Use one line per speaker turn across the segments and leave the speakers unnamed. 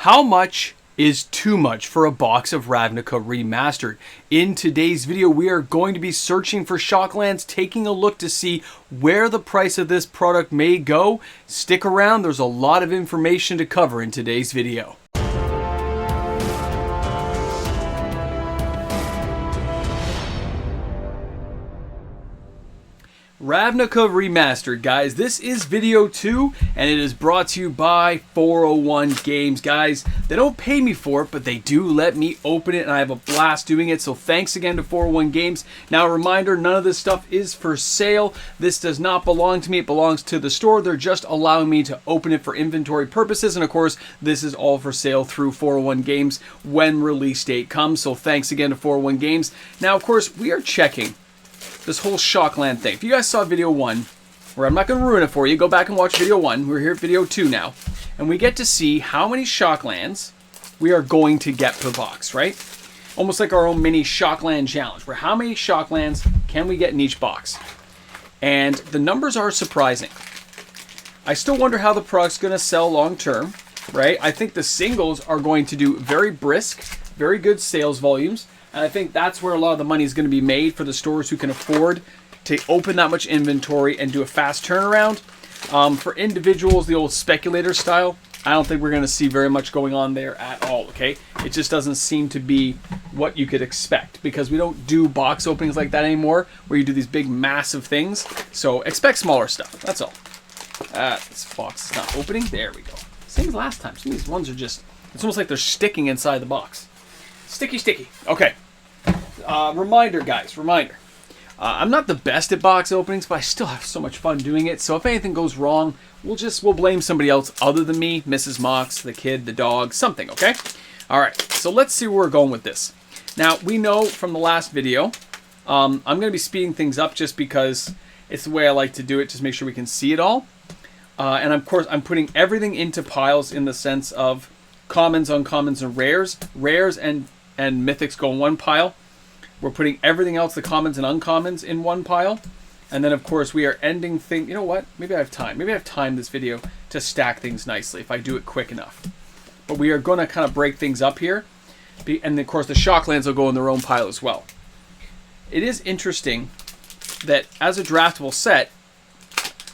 How much is too much for a box of Ravnica Remastered? In today's video, we are going to be searching for Shocklands, taking a look to see where the price of this product may go. Stick around, there's a lot of information to cover in today's video. Ravnica Remastered, guys. This is video 2, and it is brought to you by 401 Games. Guys, they don't pay me for it, but they do let me open it, and I have a blast doing it, so thanks again to 401 Games. Now, a reminder, none of this stuff is for sale. This does not belong to me. It belongs to the store. They're just allowing me to open it for inventory purposes, and of course, this is all for sale through 401 Games when release date comes, so thanks again to 401 Games. Now, of course, we are checking this whole Shockland thing. If you guys saw video 1, where I'm not going to ruin it for you, go back and watch video 1. We're here at video 2 now. And we get to see how many Shocklands we are going to get per box, right? Almost like our own mini Shockland challenge, where how many Shocklands can we get in each box? And the numbers are surprising. I still wonder how the product's going to sell long term, right? I think the singles are going to do very brisk, very good sales volumes. And I think that's where a lot of the money is going to be made for the stores who can afford to open that much inventory and do a fast turnaround. For individuals, the old speculator style, I don't think we're going to see very much going on there at all, okay? It just doesn't seem to be what you could expect because we don't do box openings like that anymore where you do these big, massive things. So expect smaller stuff. That's all. This box is not opening. There we go. Same as last time. Some of these ones are just, it's almost like they're sticking inside the box. Sticky, sticky. Okay. Reminder, guys. Reminder. I'm not the best at box openings, but I still have so much fun doing it. So if anything goes wrong, we'll blame somebody else other than me, Mrs. Mox, the kid, the dog, something, okay? All right. So let's see where we're going with this. Now, we know from the last video, I'm going to be speeding things up just because it's the way I like to do it, just make sure we can see it all. And of course, I'm putting everything into piles in the sense of commons, uncommons, and rares. Rares and mythics go in one pile. We're putting everything else, the commons and uncommons, in one pile. And then, of course, we are ending things. You know what? Maybe I have time. Maybe I have time this video to stack things nicely if I do it quick enough. But we are going to kind of break things up here. And, of course, the Shocklands will go in their own pile as well. It is interesting that as a draftable set,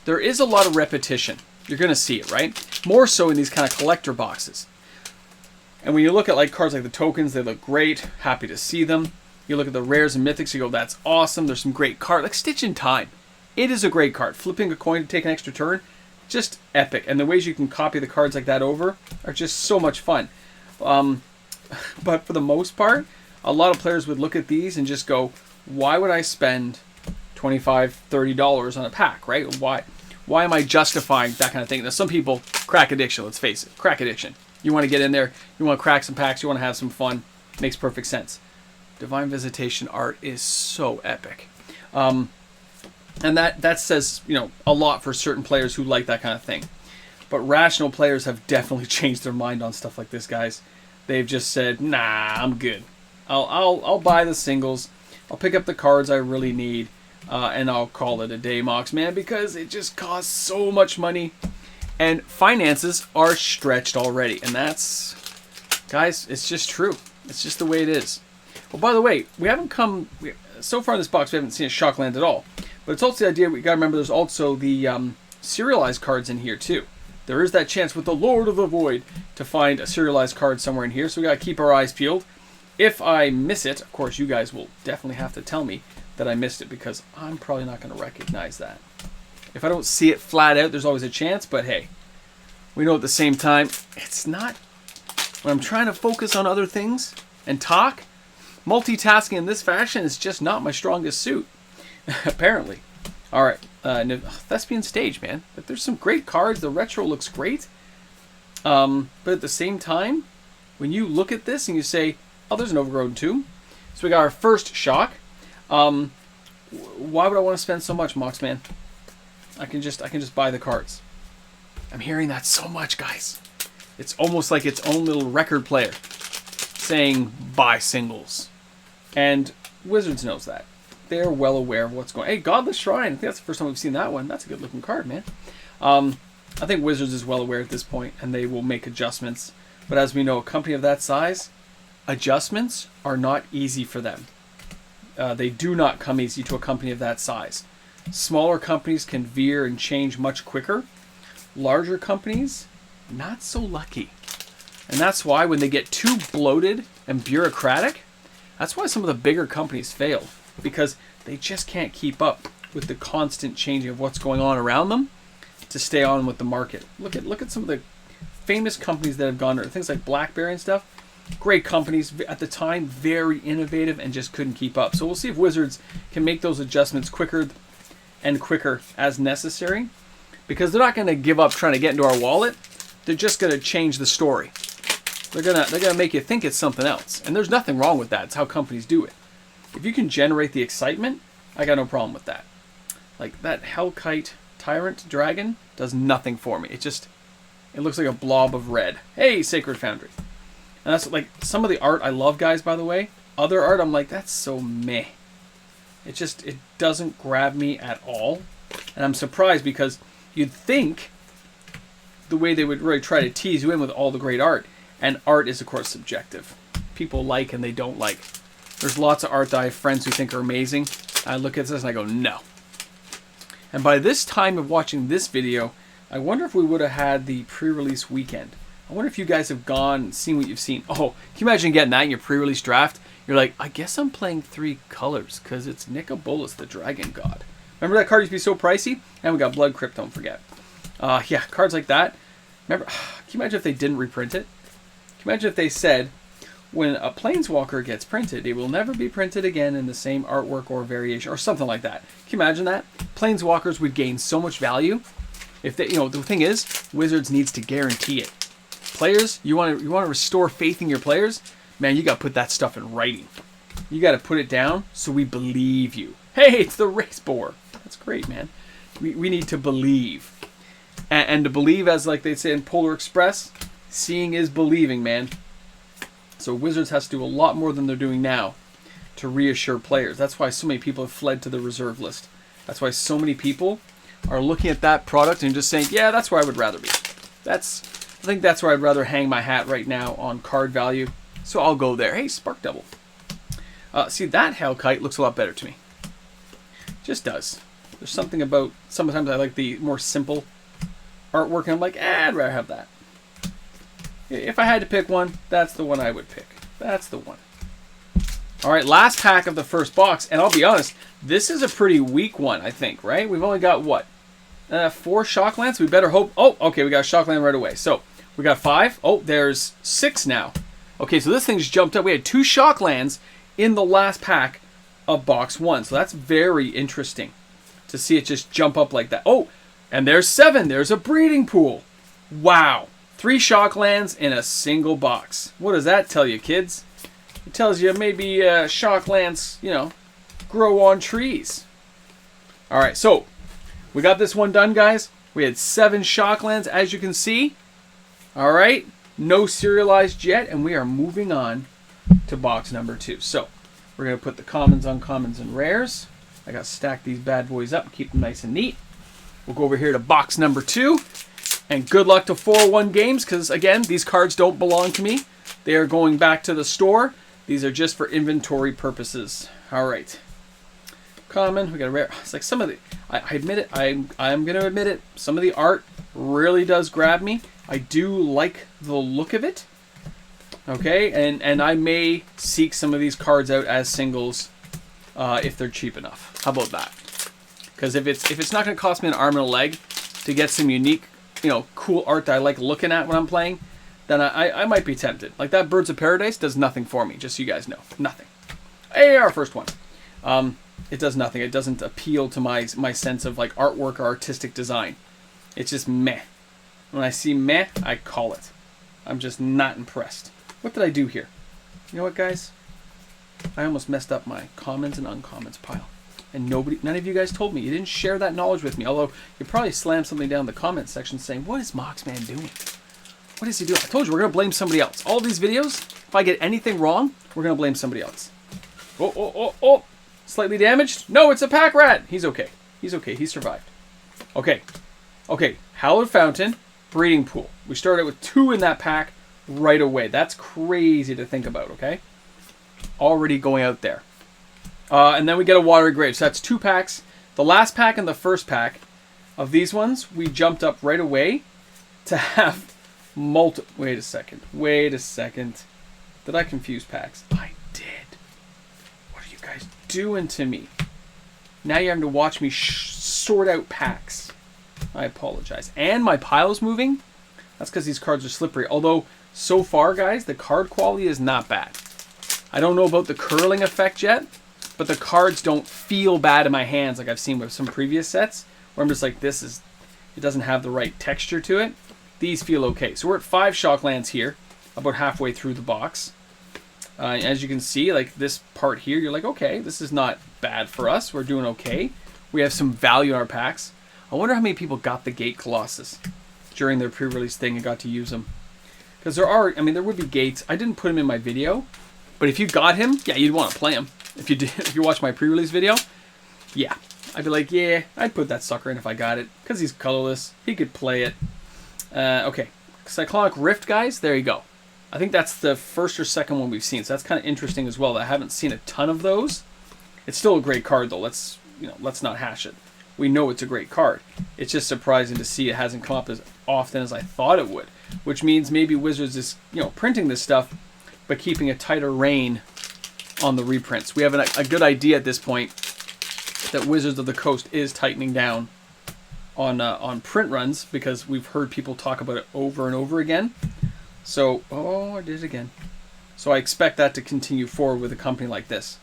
there is a lot of repetition. You're going to see it, right? More so in these kind of collector boxes. And when you look at like cards like the tokens, they look great. Happy to see them. You look at the rares and mythics, you go, that's awesome. There's some great cards. Like Stitch in Time. It is a great card. Flipping a coin to take an extra turn, just epic. And the ways you can copy the cards like that over are just so much fun. But for the most part, a lot of players would look at these and just go, why would I spend $25, $30 on a pack, right? Why am I justifying that kind of thing? Now, some people, crack addiction, let's face it. Crack addiction. You want to get in there, you want to crack some packs, you want to have some fun. Makes perfect sense. Divine Visitation art is so epic. And that says, you know, a lot for certain players who like that kind of thing. But rational players have definitely changed their mind on stuff like this, guys. They've just said, nah, I'm good. I'll buy the singles. I'll pick up the cards I really need. And I'll call it a day, Mox, man, because it just costs so much money. And finances are stretched already. And that's, guys, it's just true. It's just the way it is. Well, by the way, so far in this box, we haven't seen a Shockland at all. But it's also the idea, we got to remember there's also the serialized cards in here, too. There is that chance with the Lord of the Void to find a serialized card somewhere in here. So we got to keep our eyes peeled. If I miss it, of course, you guys will definitely have to tell me that I missed it, because I'm probably not going to recognize that. If I don't see it flat out, there's always a chance, but hey, we know at the same time, it's not, when I'm trying to focus on other things and talk, multitasking in this fashion is just not my strongest suit, apparently. All right, Thespian Stage, man. But there's some great cards. The retro looks great. But at the same time, when you look at this and you say, oh, there's an Overgrown Tomb. So we got our first Shock. Why would I want to spend so much, Mox, man? I can just buy the cards. I'm hearing that so much, guys. It's almost like its own little record player saying buy singles. And Wizards knows that. They're well aware of what's going on. Hey, Godless Shrine. I think that's the first time we've seen that one. That's a good looking card, man. I think Wizards is well aware at this point, and they will make adjustments But as we know, a company of that size, adjustments are not easy for them. They do not come easy to a company of that size. Smaller companies can veer and change much quicker. Larger companies, not so lucky. And that's why when they get too bloated and bureaucratic, that's why some of the bigger companies fail. Because they just can't keep up with the constant changing of what's going on around them to stay on with the market. Look at some of the famous companies that have gone under, things like BlackBerry and stuff. Great companies at the time, very innovative, and just couldn't keep up. So we'll see if Wizards can make those adjustments quicker and quicker as necessary, because they're not going to give up trying to get into our wallet. They're just going to change the story. They're gonna make you think it's something else, and there's nothing wrong with that. It's how companies do it. If you can generate the excitement, I got no problem with that. Like that Hellkite Tyrant Dragon does nothing for me. It looks like a blob of red. Hey, Sacred Foundry. And that's like some of the art I love, guys, by the way. Other art, I'm like, that's so meh. It doesn't grab me at all. And I'm surprised because you'd think the way they would really try to tease you in with all the great art. And art is, of course, subjective. People like and they don't like. There's lots of art that I have friends who think are amazing. I look at this and I go, no. And by this time of watching this video, I wonder if we would have had the pre-release weekend. I wonder if you guys have gone and seen what you've seen. Oh, can you imagine getting that in your pre-release draft? You're like, I guess I'm playing 3 colors because it's Nicobolus, the Dragon God. Remember that card used to be so pricey? And we got Blood Crypt, don't forget. Yeah, cards like that. Remember, can you imagine if they didn't reprint it? Can you imagine if they said, when a Planeswalker gets printed, it will never be printed again in the same artwork or variation or something like that. Can you imagine that? Planeswalkers would gain so much value. If they, the thing is, Wizards needs to guarantee it. Players, you want to restore faith in your players? Man, you got to put that stuff in writing. You got to put it down so we believe you. Hey, it's the race boar. That's great, man. We need to believe. And to believe, as like they say in Polar Express, seeing is believing, man. So Wizards has to do a lot more than they're doing now to reassure players. That's why so many people have fled to the reserve list. That's why so many people are looking at that product and just saying, yeah, that's where I would rather be. I think that's where I'd rather hang my hat right now on card value. So I'll go there. Hey, Spark Double. See, that Hellkite looks a lot better to me. Just does. There's something about, sometimes I like the more simple artwork, and I'm like, I'd rather have that. If I had to pick one, that's the one I would pick. That's the one. All right, last pack of the first box, and I'll be honest, this is a pretty weak one, I think, right? We've only got, what, 4 Shocklands? We better hope. Oh, okay, we got a Shockland right away. So, we got 5. Oh, there's 6 now. Okay, so this thing just jumped up. We had 2 Shocklands in the last pack of box 1. So that's very interesting to see it just jump up like that. Oh, and there's 7. There's a breeding pool. Wow. 3 Shocklands in a single box. What does that tell you, kids? It tells you maybe Shocklands, grow on trees. All right, so we got this one done, guys. We had 7 Shocklands, as you can see. All right, no serialized yet, and we are moving on to box number 2. So we're going to put the commons, uncommons, and rares. I got to stack these bad boys up, keep them nice and neat. We'll go over here to box number 2. And good luck to 401 Games, because, again, these cards don't belong to me. They are going back to the store. These are just for inventory purposes. All right. Common, we got a rare. It's like some of the, I admit it, I'm going to admit it, some of the art really does grab me. I do like the look of it. Okay, and I may seek some of these cards out as singles if they're cheap enough. How about that? Because if it's not going to cost me an arm and a leg to get some unique, cool art that I like looking at when I'm playing, then I might be tempted. Like that Birds of Paradise does nothing for me, just so you guys know. Nothing. Hey, our first one. It does nothing. It doesn't appeal to my sense of like artwork or artistic design. It's just meh. When I see meh, I call it. I'm just not impressed. What did I do here? You know what, guys? I almost messed up my commons and uncommons pile. And none of you guys told me. You didn't share that knowledge with me. Although, you probably slammed something down in the comments section saying, what is Moxman doing? What is he doing? I told you, we're going to blame somebody else. All these videos, if I get anything wrong, we're going to blame somebody else. Oh. Slightly damaged? No, it's a pack rat. He's okay. He's okay. He survived. Okay. Hallowed Fountain, Breeding Pool. We started with 2 in that pack. right away. That's crazy to think about, okay? Already going out there. And then we get a watery grave. So that's 2 packs. The last pack and the first pack of these ones, we jumped up right away to have Wait a second. Did I confuse packs? I did. What are you guys doing to me? Now you're having to watch me sort out packs. I apologize. And my pile's moving. That's because these cards are slippery. Although, so far, guys, the card quality is not bad. I don't know about the curling effect yet, but the cards don't feel bad in my hands like I've seen with some previous sets, where I'm just like, it doesn't have the right texture to it. These feel okay. So we're at 5 Shocklands here, about halfway through the box. As you can see, like this part here, you're like, okay, this is not bad for us. We're doing okay. We have some value in our packs. I wonder how many people got the Gate Colossus during their pre-release thing and got to use them. Because there would be gates. I didn't put him in my video, but if you got him, yeah, you'd want to play him. If you watch my pre-release video, yeah, I'd be like, yeah, I'd put that sucker in if I got it, because he's colorless. He could play it. Okay, Cyclonic Rift, guys, there you go. I think that's the first or second one we've seen, so that's kind of interesting as well. I haven't seen a ton of those. It's still a great card, though. Let's not hash it. We know it's a great card. It's just surprising to see it hasn't come up as often as I thought it would, which means maybe Wizards is, printing this stuff, but keeping a tighter rein on the reprints. We have a good idea at this point that Wizards of the Coast is tightening down on print runs, because we've heard people talk about it over and over again. So, I did it again. So I expect that to continue forward with a company like this.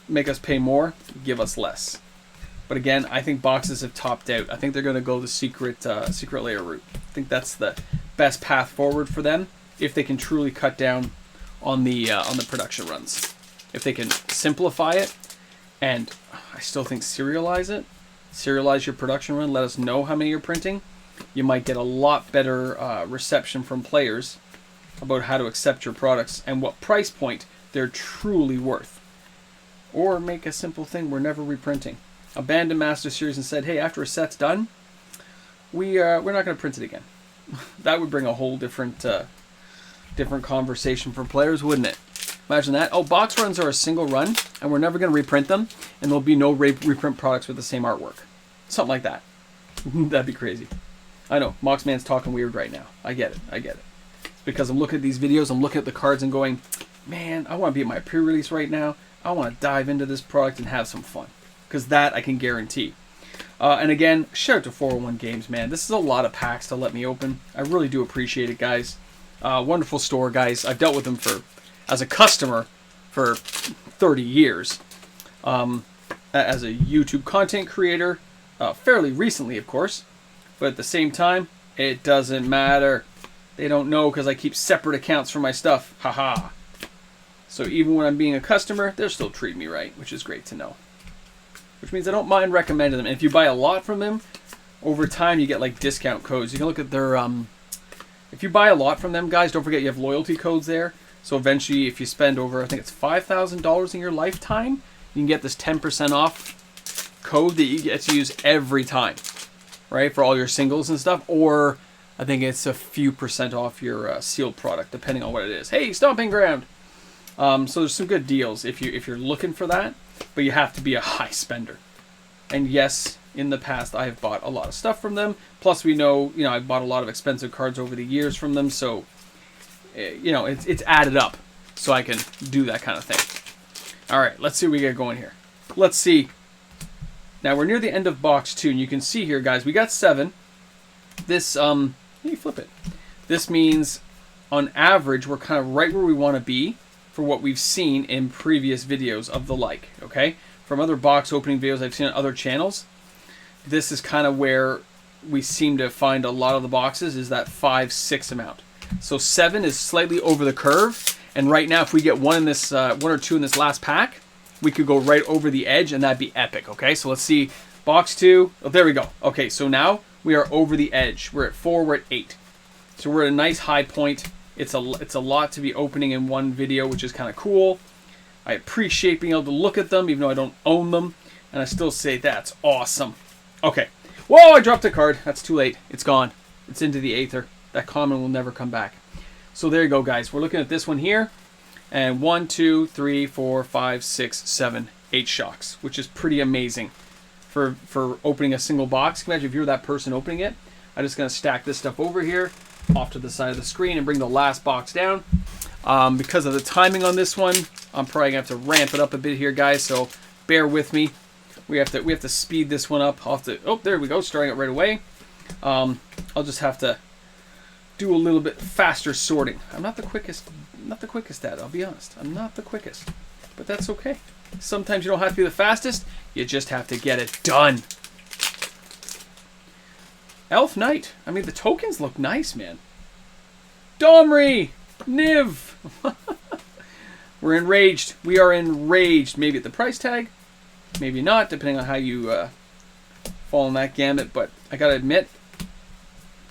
Make us pay more, give us less. But again, I think boxes have topped out. I think they're going to go the secret layer route. I think that's the best path forward for them if they can truly cut down on the production runs. If they can simplify it, and I still think serialize it. Serialize your production run. Let us know how many you're printing. You might get a lot better reception from players about how to accept your products and what price point they're truly worth. Or make a simple thing: we're never reprinting. Abandon Master Series and said, hey, after a set's done, we're not going to print it again. That would bring a whole different conversation for players, wouldn't it? Imagine that. Oh, box runs are a single run, and we're never going to reprint them, and there'll be no reprint products with the same artwork. Something like that. That'd be crazy. I know, Moxman's talking weird right now. I get it. It's because I'm looking at these videos, I'm looking at the cards and going, man, I want to be at my pre-release right now. I want to dive into this product and have some fun. Because that I can guarantee. And again, shout out to 401 Games, man. This is a lot of packs to let me open. I really do appreciate it, guys. Wonderful store, guys. I've dealt with them as a customer for 30 years. As a YouTube content creator, fairly recently, of course. But at the same time, it doesn't matter. They don't know because I keep separate accounts for my stuff. Haha. So even when I'm being a customer, they're still treating me right, which is great to know. Which means I don't mind recommending them. And if you buy a lot from them, over time you get like discount codes. You can look at their... if you buy a lot from them, guys, don't forget you have loyalty codes there. So eventually, if you spend over, I think it's $5,000 in your lifetime, you can get this 10% off code that you get to use every time. Right? For all your singles and stuff. Or I think it's a few percent off your sealed product, depending on what it is. Hey, Stomping Ground! So there's some good deals if you're looking for that. But you have to be a high spender. And yes, in the past I have bought a lot of stuff from them. Plus we know, I've bought a lot of expensive cards over the years from them. So, it's added up. So I can do that kind of thing. Alright, let's see what we get going here. Let's see. Now we're near the end of box 2. And you can see here, guys, we got 7. This, you flip it. This means, on average, we're kind of right where we want to be for what we've seen in previous videos of the like, okay? From other box opening videos I've seen on other channels, this is kind of where we seem to find a lot of the boxes, is that 5, 6 amount. So 7 is slightly over the curve, and right now if we get one or two in this last pack, we could go right over the edge, and that'd be epic, okay? So let's see, box 2, oh, there we go. Okay, so now we are over the edge. We're at 4, we're at 8. So we're at a nice high point. It's a lot to be opening in one video, which is kind of cool. I appreciate being able to look at them, even though I don't own them. And I still say that's awesome. Okay. Whoa, I dropped a card. That's too late. It's gone. It's into the aether. that common will never come back. So there you go, guys. We're looking at this one here, and 1, 2, 3, 4, 5, 6, 7, 8 shocks, which is pretty amazing for opening a single box. Imagine if you're that person opening it. I'm just going to stack this stuff over here off to the side of the screen and bring the last box down. Because of the timing on this one, I'm probably going to have to ramp it up a bit here, guys, so bear with me. We have to speed this one up. Oh, there we go, starting it right away. I'll just have to do a little bit faster sorting. I'm not the quickest at it, I'll be honest. I'm not the quickest, but that's okay. Sometimes you don't have to be the fastest, you just have to get it done. Elf Knight. I mean, the tokens look nice, man. Domri! Niv! We're enraged. We are enraged. Maybe at the price tag, maybe not, depending on how you fall in that gambit. But I gotta admit,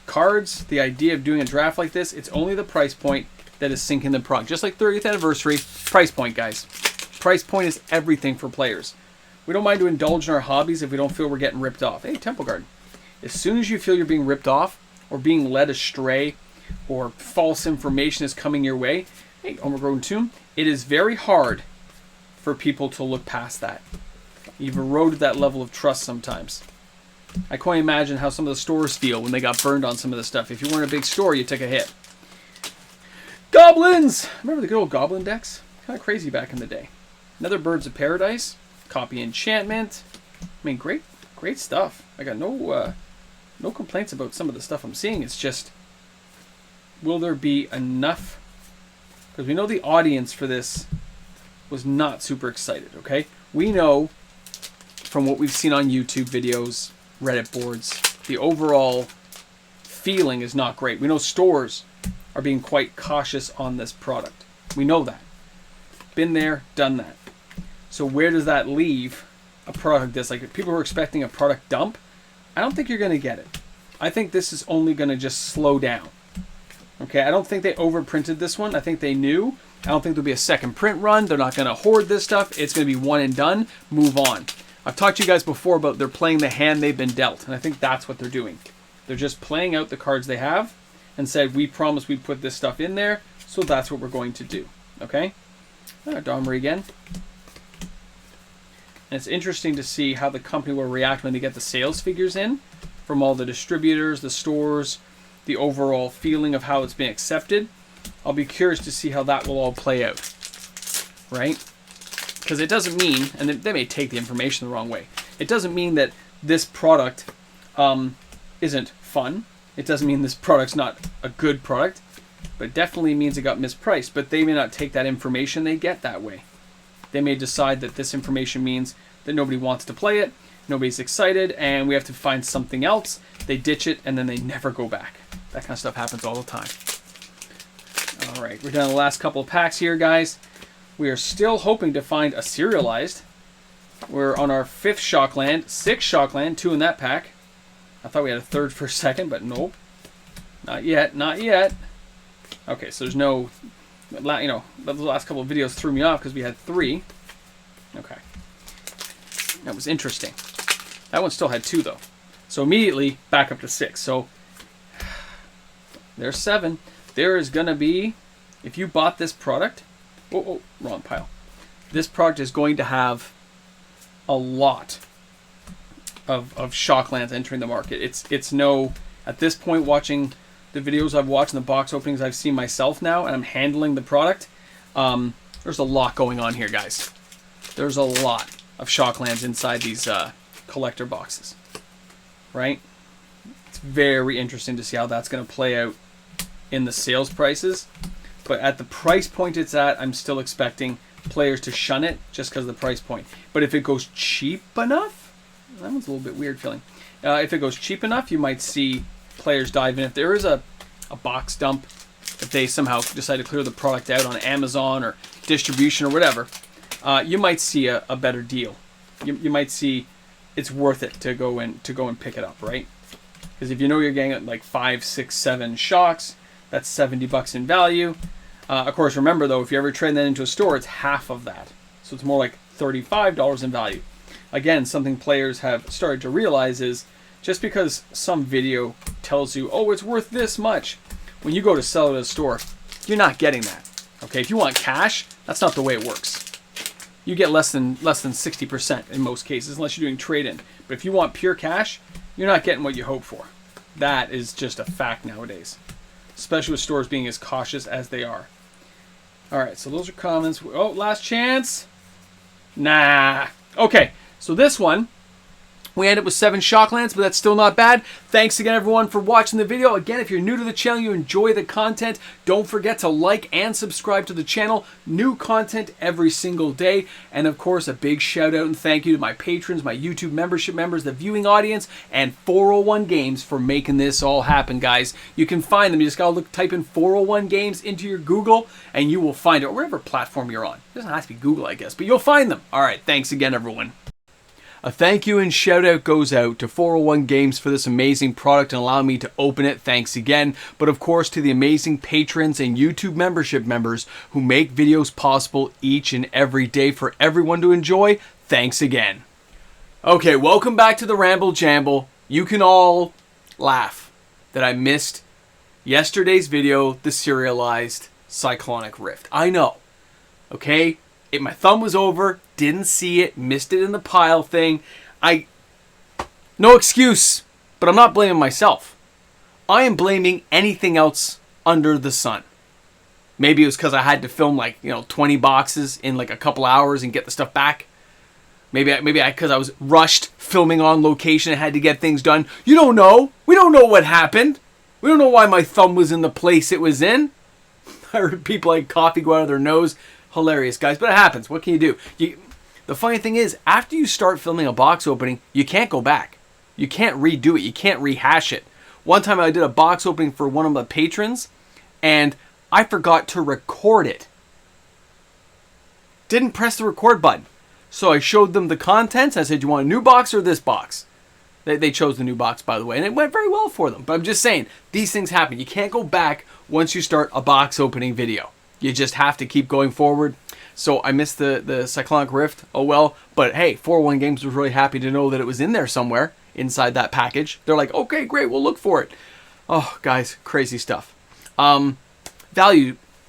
cards, the idea of doing a draft like this, it's only the price point that is sinking the product. Just like 30th anniversary, price point, guys. Price point is everything for players. We don't mind to indulge in our hobbies if we don't feel we're getting ripped off. Hey, Temple Garden. As soon as you feel you're being ripped off or being led astray or false information is coming your way, hey, Overgrown Tomb, it is very hard for people to look past that. You've eroded that level of trust sometimes. I can't imagine how some of the stores feel when they got burned on some of this stuff. If you weren't a big store, you took a hit. Goblins! Remember the good old Goblin decks? Kind of crazy back in the day. Another Birds of Paradise. Copy Enchantment. I mean, great stuff. I got no complaints about some of the stuff I'm seeing. It's just, will there be enough? Because we know the audience for this was not super excited, okay? We know from what we've seen on YouTube videos, Reddit boards, the overall feeling is not great. We know stores are being quite cautious on this product. We know that. Been there, done that. So where does that leave a product this? Like, if people are expecting a product dump, I don't think you're going to get it. I think this is only going to just slow down. Okay, I don't think they overprinted this one. I think they knew. I don't think there'll be a second print run. They're not going to hoard this stuff. It's going to be one and done. Move on. I've talked to you guys before about they're playing the hand they've been dealt, and I think that's what they're doing. They're just playing out the cards they have and said, we promised we'd put this stuff in there, so that's what we're going to do. Okay? Domri again. And it's interesting to see how the company will react when they get the sales figures in from all the distributors, the stores, the overall feeling of how it's been accepted. I'll be curious to see how that will all play out, right? Because it doesn't mean, and they may take the information the wrong way, it doesn't mean that this product isn't fun. It doesn't mean this product's not a good product, but it definitely means it got mispriced. But they may not take that information they get that way. They may decide that this information means that nobody wants to play it, nobody's excited, and we have to find something else. They ditch it, and then they never go back. That kind of stuff happens all the time. All right, we're down to the last couple of packs here, guys. We are still hoping to find a serialized. We're on our 5th Shockland, 6th Shockland, 2 in that pack. I thought we had a 3rd for a second, but nope. Not yet, not yet. Okay, so there's no, the last couple of videos threw me off because we had 3. Okay. That was interesting. That one still had 2, though. So immediately, back up to 6. So, there's 7. There is going to be, if you bought this product, oh, wrong pile. This product is going to have a lot of Shocklands entering the market. It's no, at this point, watching the videos I've watched and the box openings I've seen myself now, and I'm handling the product, there's a lot going on here, guys. There's a lot of Shocklands inside these collector boxes, right? It's very interesting to see how that's going to play out in the sales prices. But at the price point it's at, I'm still expecting players to shun it just because of the price point. But if it goes cheap enough, that one's a little bit weird feeling. If it goes cheap enough, you might see players dive in. If there is a box dump, if they somehow decide to clear the product out on Amazon or distribution or whatever, you might see a better deal. You might see it's worth it to go and pick it up, right? Because if you know you're getting like 5, 6, 7 shocks, that's $70 in value. Of course, remember though, if you ever trade that into a store, it's half of that. So it's more like $35 in value. Again, something players have started to realize is just because some video tells you, oh, it's worth this much, when you go to sell it at a store, you're not getting that. Okay, if you want cash, that's not the way it works. You get less than 60% in most cases, unless you're doing trade-in. But if you want pure cash, you're not getting what you hope for. That is just a fact nowadays, especially with stores being as cautious as they are. All right, so those are comments. Oh, last chance. Nah. Okay, so this one, we ended up with 7 Shocklands, but that's still not bad. Thanks again, everyone, for watching the video. Again, if you're new to the channel, you enjoy the content, don't forget to like and subscribe to the channel. New content every single day. And, of course, a big shout-out and thank you to my patrons, my YouTube membership members, the viewing audience, and 401 Games for making this all happen, guys. You can find them. You just got to type in 401 Games into your Google, and you will find it, or whatever platform you're on. It doesn't have to be Google, I guess, but you'll find them. All right, thanks again, everyone. A thank you and shout out goes out to 401 Games for this amazing product and allowing me to open it. Thanks again. But of course to the amazing patrons and YouTube membership members who make videos possible each and every day for everyone to enjoy. Thanks again. Okay, welcome back to the Ramble Jamble. You can all laugh that I missed yesterday's video, the serialized Cyclonic Rift. I know. Okay? My thumb was over, didn't see it, missed it in the pile thing. No excuse, but I'm not blaming myself. I am blaming anything else under the sun. Maybe it was because I had to film 20 boxes in like a couple hours and get the stuff back. Maybe because I was rushed filming on location and had to get things done. You don't know. We don't know what happened. We don't know why my thumb was in the place it was in. I heard people like coffee go out of their nose. Hilarious, guys, but it happens. What can you do? The funny thing is, after you start filming a box opening, you can't go back. You can't redo it. You can't rehash it. One time I did a box opening for one of my patrons, and I forgot to record it. Didn't press the record button. So I showed them the contents. I said, "You want a new box or this box?" They chose the new box, by the way, and it went very well for them. But I'm just saying, these things happen. You can't go back once you start a box opening video. You just have to keep going forward. So I missed the Cyclonic Rift. Oh well. But hey, 401 Games was really happy to know that it was in there somewhere inside that package. They're like, okay, great, we'll look for it. Oh, guys, crazy stuff.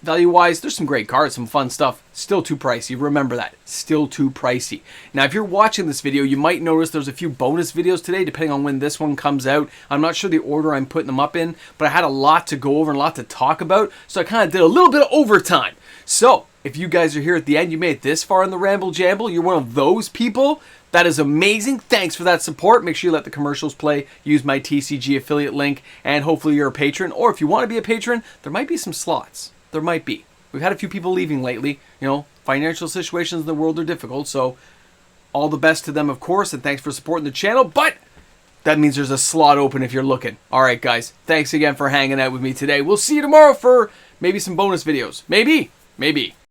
Value-wise, there's some great cards, some fun stuff. Still too pricey. Remember that. Still too pricey. Now, if you're watching this video, you might notice there's a few bonus videos today, depending on when this one comes out. I'm not sure the order I'm putting them up in, but I had a lot to go over and a lot to talk about, so I kind of did a little bit of overtime. So, if you guys are here at the end, you made it this far in the Ramble Jamble, you're one of those people, that is amazing. Thanks for that support. Make sure you let the commercials play. Use my TCG affiliate link, and hopefully you're a patron. Or if you want to be a patron, there might be some slots. There might be. We've had a few people leaving lately. You know, financial situations in the world are difficult, so all the best to them, of course, and thanks for supporting the channel, but that means there's a slot open if you're looking. All right, guys, thanks again for hanging out with me today. We'll see you tomorrow for maybe some bonus videos. Maybe.